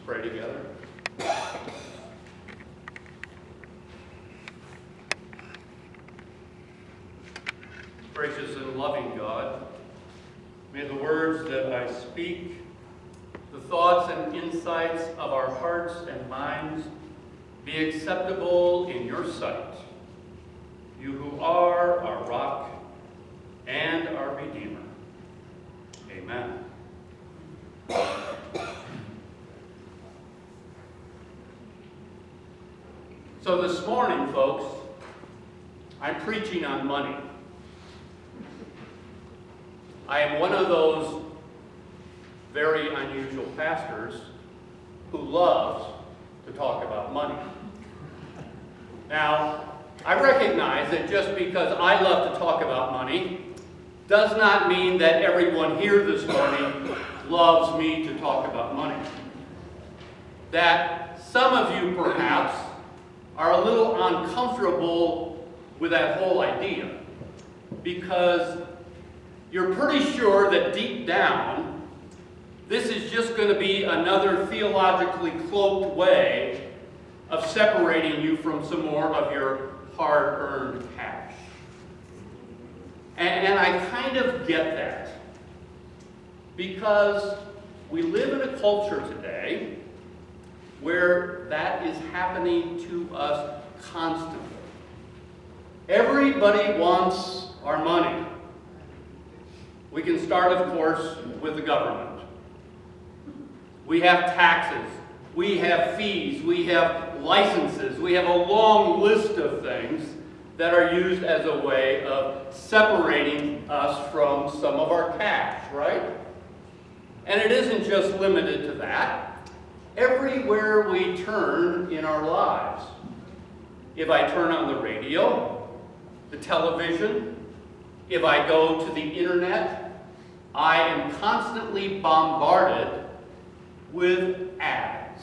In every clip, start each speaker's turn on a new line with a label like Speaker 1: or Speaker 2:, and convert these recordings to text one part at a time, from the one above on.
Speaker 1: Pray together. Gracious and loving God, may the words that I speak, the thoughts and insights of our hearts and minds be acceptable in your sight, you who are our rock and our Redeemer. Amen. So this morning, folks, I'm preaching on money. I am one of those very unusual pastors who loves to talk about money. Now, I recognize that just because I love to talk about money does not mean that everyone here this morning loves me to talk about money. That some of you perhaps are a little uncomfortable with that whole idea because you're pretty sure that deep down this is just going to be another theologically cloaked way of separating you from some more of your hard-earned cash. And I kind of get that because we live in a culture today where that is happening to us constantly. Everybody wants our money. We can start, of course, with the government. We have taxes, we have fees, we have licenses, we have a long list of things that are used as a way of separating us from some of our cash, right? And it isn't just limited to that. Everywhere we turn in our lives, if I turn on the radio, the television, if I go to the internet, I am constantly bombarded with ads.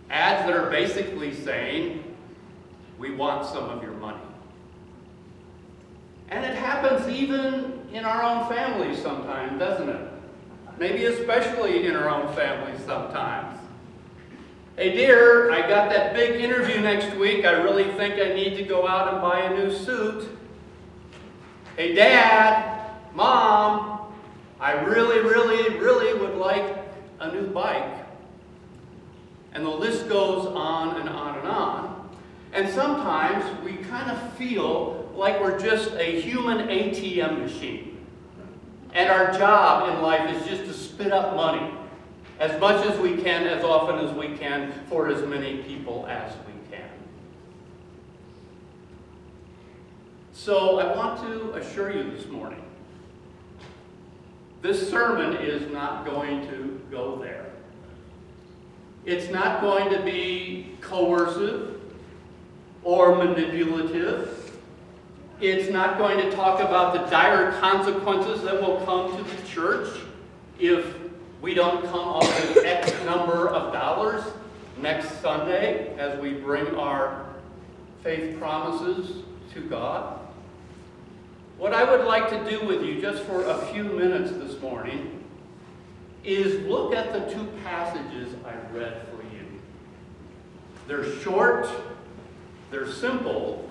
Speaker 1: Ads that are basically saying, we want some of your money. And it happens even in our own families sometimes, doesn't it? Maybe especially in our own families sometimes. Hey dear, I got that big interview next week. I really think I need to go out and buy a new suit. Hey Dad, Mom, I really would like a new bike. And the list goes on and on and on. And sometimes we kind of feel like we're just a human ATM machine. And our job in life is just to spit up money as much as we can, as often as we can, for as many people as we can. So I want to assure you this morning, this sermon is not going to go there. It's not going to be coercive or manipulative. It's not going to talk about the dire consequences that will come to the church if we don't come up with X number of dollars next Sunday as we bring our faith promises to God. What I would like to do with you just for a few minutes this morning is look at the two passages I read for you. They're short, they're simple,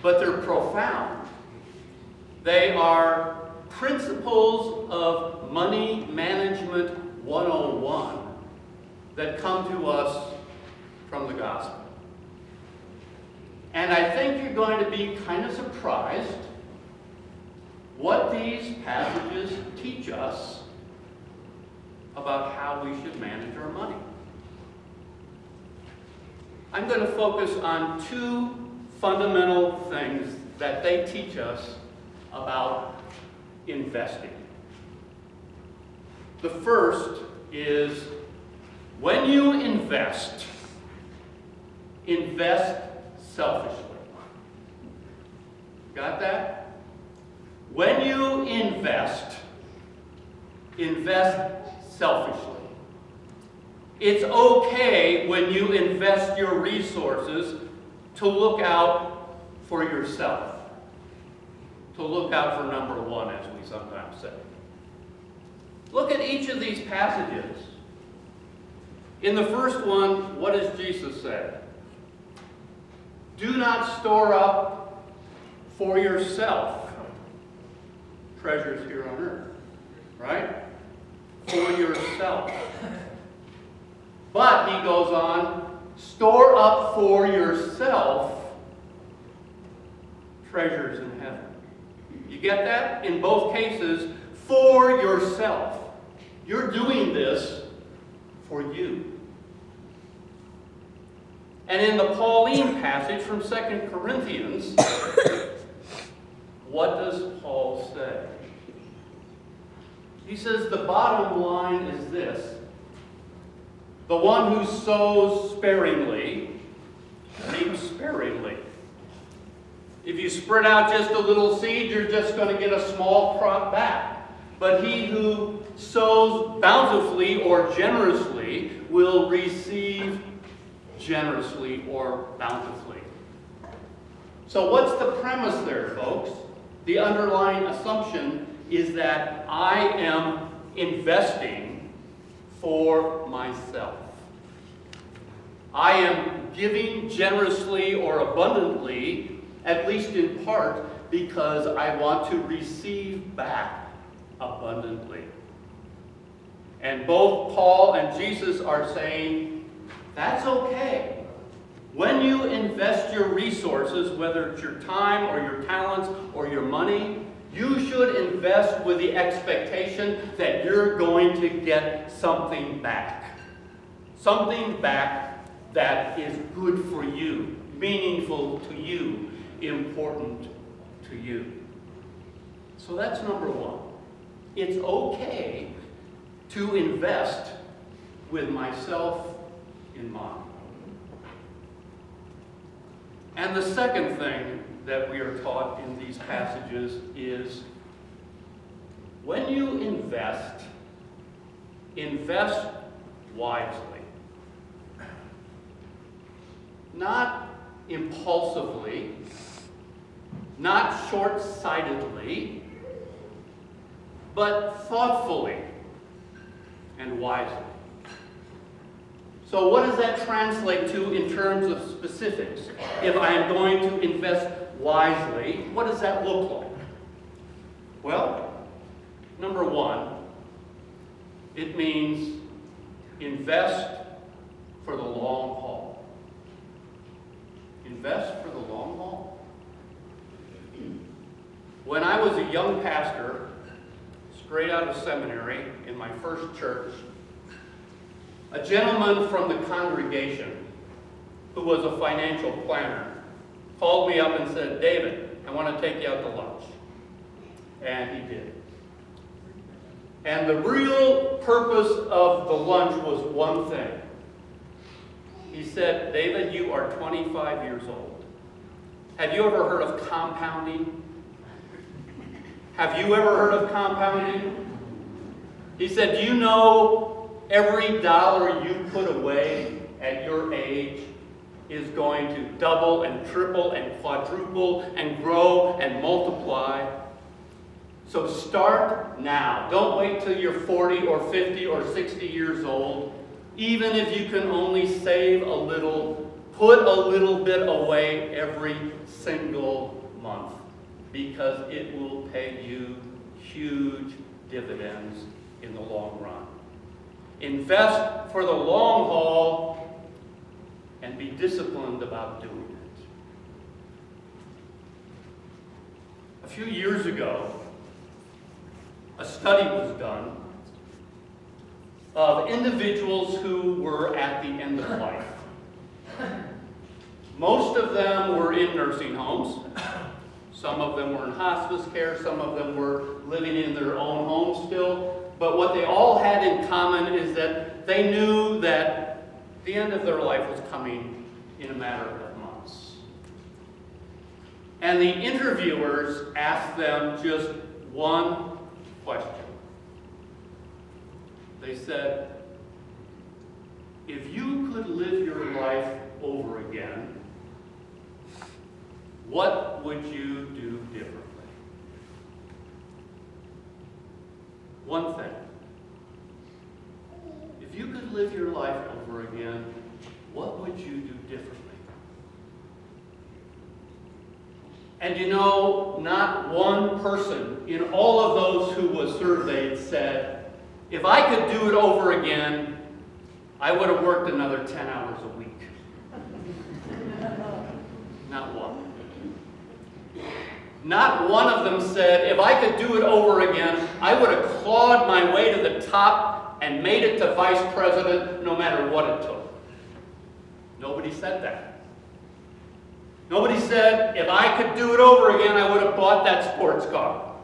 Speaker 1: but they're profound. They are principles of money management 101 that come to us from the gospel. And I think you're going to be kind of surprised what these passages teach us about how we should manage our money. I'm going to focus on two fundamental things that they teach us about investing. The first is when you invest, invest selfishly. Got that? When you invest, invest selfishly. It's okay when you invest your resources to look out for yourself. To look out for number one, as we sometimes say. Look at each of these passages. In the first one, what does Jesus say? Do not store up for yourself treasures here on earth. Right? For yourself. But, he goes on, store up for yourself treasures in heaven. You get that? In both cases, for yourself. You're doing this for you. And in the Pauline passage from 2 Corinthians, what does Paul say? He says the bottom line is this. The one who sows sparingly reaps sparingly. If you spread out just a little seed, you're just going to get a small crop back. But he who sows bountifully or generously will receive generously or bountifully. So what's the premise there, folks? The underlying assumption is that I am investing for myself. I am giving generously or abundantly, at least in part, because I want to receive back abundantly. And both Paul and Jesus are saying, that's okay. When you invest your resources, whether it's your time or your talents or your money, you should invest with the expectation that you're going to get something back. Something back that is good for you, meaningful to you, important to you. So that's number one. It's okay to invest with myself in mind. And the second thing that we are taught in these passages is when you invest, invest wisely. Not impulsively, not short-sightedly, but thoughtfully and wisely. So what does that translate to in terms of specifics? If I am going to invest wisely, what does that look like? Well, number one, it means invest for the long haul. Invest for the long haul. When I was a young pastor, straight out of seminary, in my first church, a gentleman from the congregation, who was a financial planner, called me up and said, David, I want to take you out to lunch. And he did. And the real purpose of the lunch was one thing. He said, David, you are 25 years old. Have you ever heard of compounding? Have you ever heard of compounding? He said, do you know every dollar you put away at your age is going to double and triple and quadruple and grow and multiply? So start now. Don't wait till you're 40 or 50 or 60 years old. Even if you can only save a little, put a little bit away every single month, because it will pay you huge dividends in the long run. Invest for the long haul and be disciplined about doing it. A few years ago, a study was done of individuals who were at the end of life. Most of them were in nursing homes. Some of them were in hospice care. Some of them were living in their own homes still. But what they all had in common is that they knew that the end of their life was coming in a matter of months. And the interviewers asked them just one question. They said, if you could live your life over again, what would you do differently? One thing. If you could could live your life over again, what would you do differently? And you know, not one person in all of those who was surveyed said, if I could do it over again, I would have worked another 10 hours a week. Not one. Not one of them said, if I could do it over again, I would have clawed my way to the top and made it to vice president no matter what it took. Nobody said that. Nobody said, if I could do it over again, I would have bought that sports car.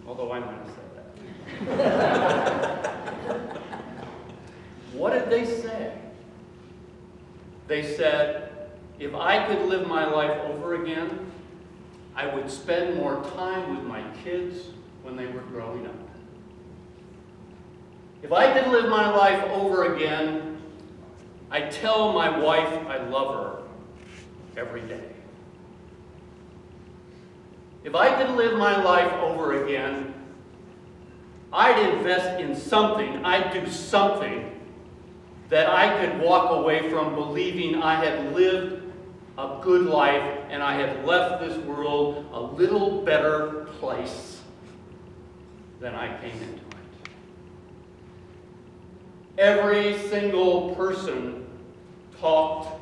Speaker 1: Although I might have said that. What did they say? They said, if I could live my life over again, I would spend more time with my kids when they were growing up. If I could live my life over again, I'd tell my wife I love her every day. If I could live my life over again, I'd invest in something, I'd do something that I could walk away from believing I had lived a good life and I had left this world a little better place than I came into it. Every single person talked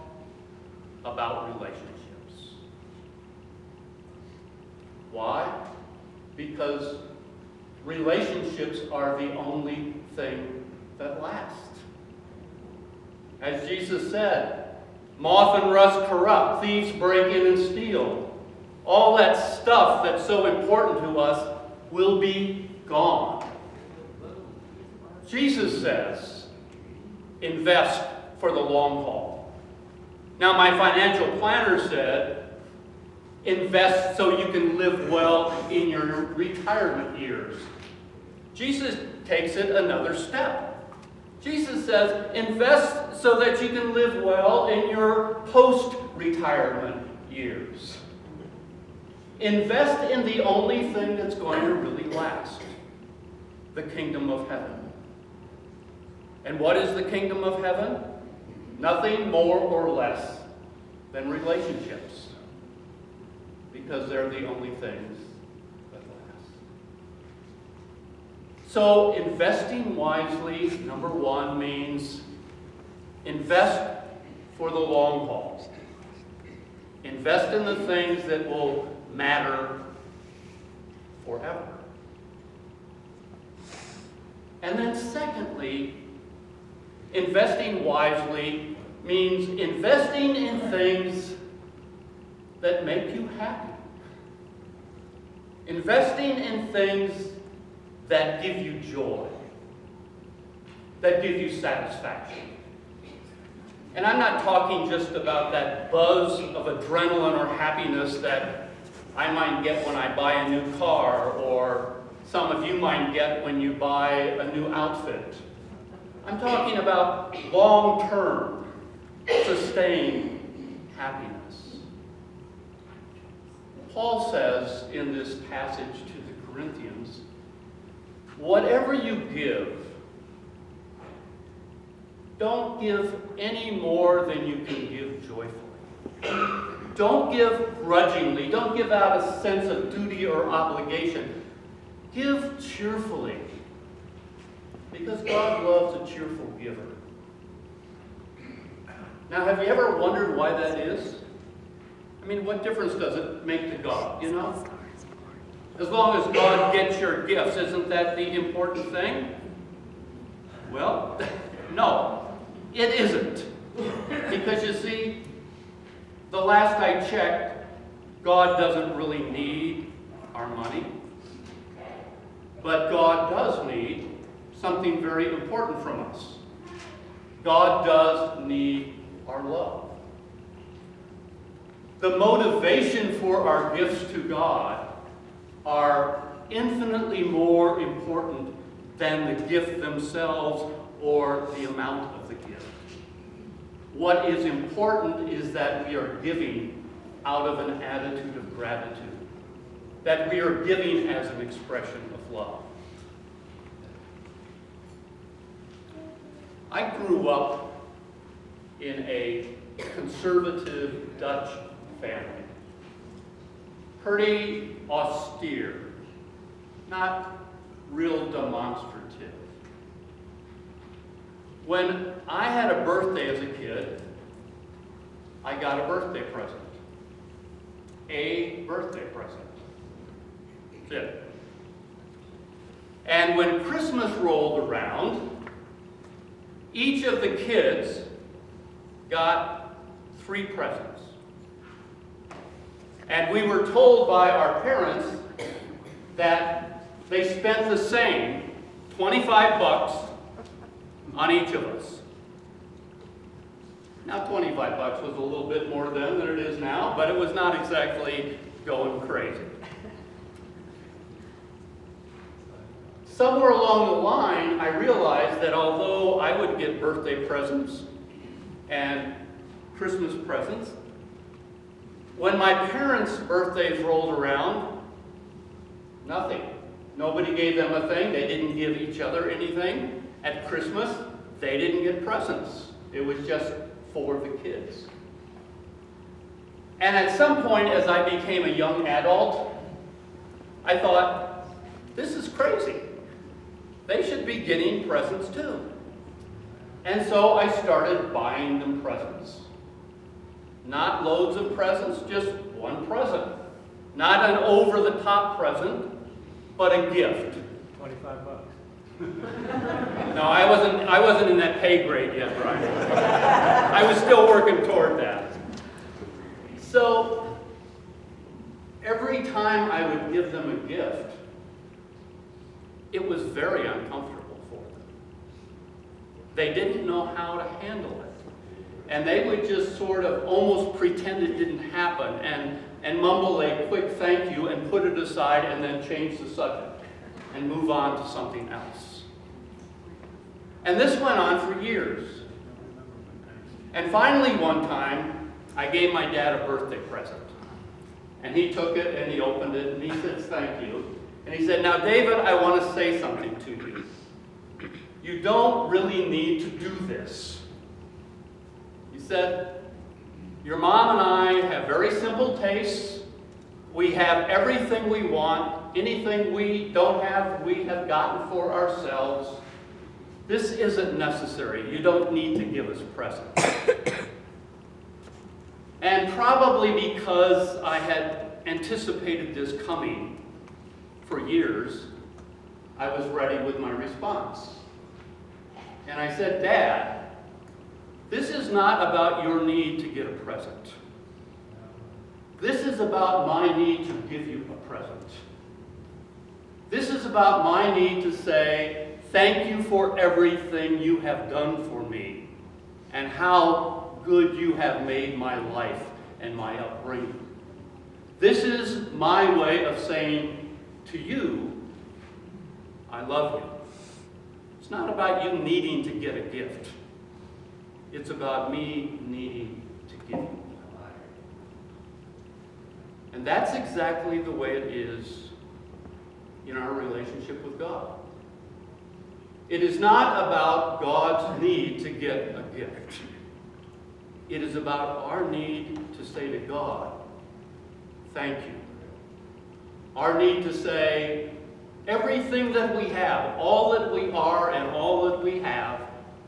Speaker 1: about relationships. Why? Because relationships are the only thing that last. As Jesus said, moth and rust corrupt, thieves break in and steal. All that stuff that's so important to us will be gone. Jesus says, invest for the long haul. Now, my financial planner said, invest so you can live well in your retirement years. Jesus takes it another step. Jesus says, invest so that you can live well in your post-retirement years. Invest in the only thing that's going to really last, the kingdom of heaven. And what is the kingdom of heaven? Nothing more or less than relationships, because they're the only things that last. So investing wisely, number one, means invest for the long haul. Invest in the things that will matter forever. And then secondly, investing wisely means investing in things that make you happy. Investing in things that give you joy, that give you satisfaction. And I'm not talking just about that buzz of adrenaline or happiness that I might get when I buy a new car, or some of you might get when you buy a new outfit. I'm talking about long-term, sustained happiness. Paul says in this passage to the Corinthians, whatever you give, don't give any more than you can give joyfully. Don't give grudgingly. Don't give out a sense of duty or obligation. Give cheerfully, because God loves a cheerful giver. Now, have you ever wondered why that is? I mean, what difference does it make to God, you know? As long as God gets your gifts, isn't that the important thing? Well, no, it isn't. Because you see, the last I checked, God doesn't really need our money. But God does need something very important from us. God does need our love. The motivation for our gifts to God are infinitely more important than the gift themselves or the amount of the gift. What is important is that we are giving out of an attitude of gratitude, that we are giving as an expression of love. I grew up in a conservative Dutch family. Pretty austere, not real demonstrative. When I had a birthday as a kid, I got a birthday present. A birthday present. That's it. And when Christmas rolled around, each of the kids got 3 presents. And we were told by our parents that they spent the same, $25 on each of us. Now, $25 was a little bit more then than it is now, but it was not exactly going crazy. Somewhere along the line, I realized that although I would get birthday presents and Christmas presents, when my parents' birthdays rolled around, nothing. Nobody gave them a thing. They didn't give each other anything. At Christmas, they didn't get presents. It was just for the kids. And at some point, as I became a young adult, I thought, this is crazy. They should be getting presents too. And so I started buying them presents. Not loads of presents, just one present. Not an over-the-top present, but a gift.
Speaker 2: $25.
Speaker 1: No, I wasn't in that pay grade yet, Brian. I was still working toward that. So every time I would give them a gift, it was very uncomfortable for them. They didn't know how to handle it. And they would just sort of almost pretend it didn't happen and mumble a quick thank you and put it aside and then change the subject and move on to something else. And this went on for years. And finally one time, I gave my dad a birthday present. And he took it and he opened it and he said, thank you. And he said, now David, I want to say something to you. You don't really need to do this. He said, your mom and I have very simple tastes. We have everything we want. Anything we don't have, we have gotten for ourselves. This isn't necessary. You don't need to give us presents. And probably because I had anticipated this coming for years, I was ready with my response. And I said, Dad, this is not about your need to get a present. This is about my need to give you a present. This is about my need to say, thank you for everything you have done for me and how good you have made my life and my upbringing. This is my way of saying to you, I love you. It's not about you needing to get a gift. It's about me needing to give you. And that's exactly the way it is in our relationship with God. It is not about God's need to get a gift. It is about our need to say to God, thank you. Our need to say, everything that we have, all that we are and all that we have,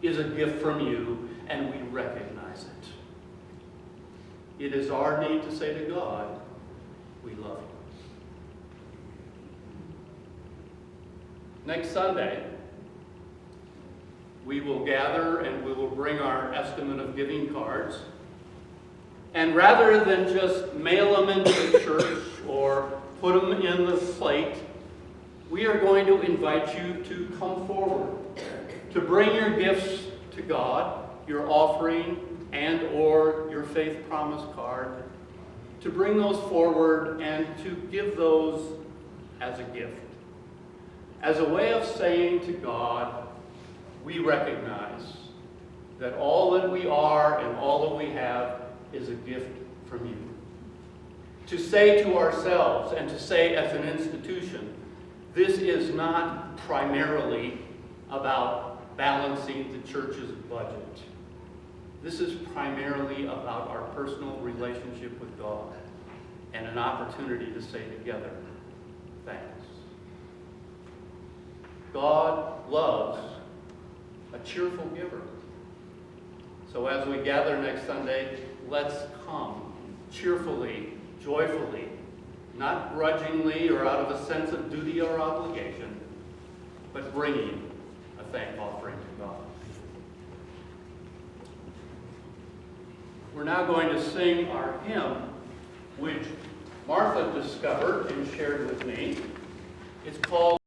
Speaker 1: is a gift from you, and we recognize it. It is our need to say to God, we love you. Next Sunday, we will gather and we will bring our estimate of giving cards. And rather than just mail them into the church or put them in the plate, we are going to invite you to come forward, to bring your gifts to God, your offering and or your faith promise card, to bring those forward and to give those as a gift. As a way of saying to God, we recognize that all that we are and all that we have is a gift from you. To say to ourselves and to say as an institution, this is not primarily about balancing the church's budget. This is primarily about our personal relationship with God and an opportunity to say together, thanks. God loves a cheerful giver. So as we gather next Sunday, let's come cheerfully, joyfully, not grudgingly or out of a sense of duty or obligation, but bringing a thank offering to God. We're now going to sing our hymn, which Martha discovered and shared with me. It's called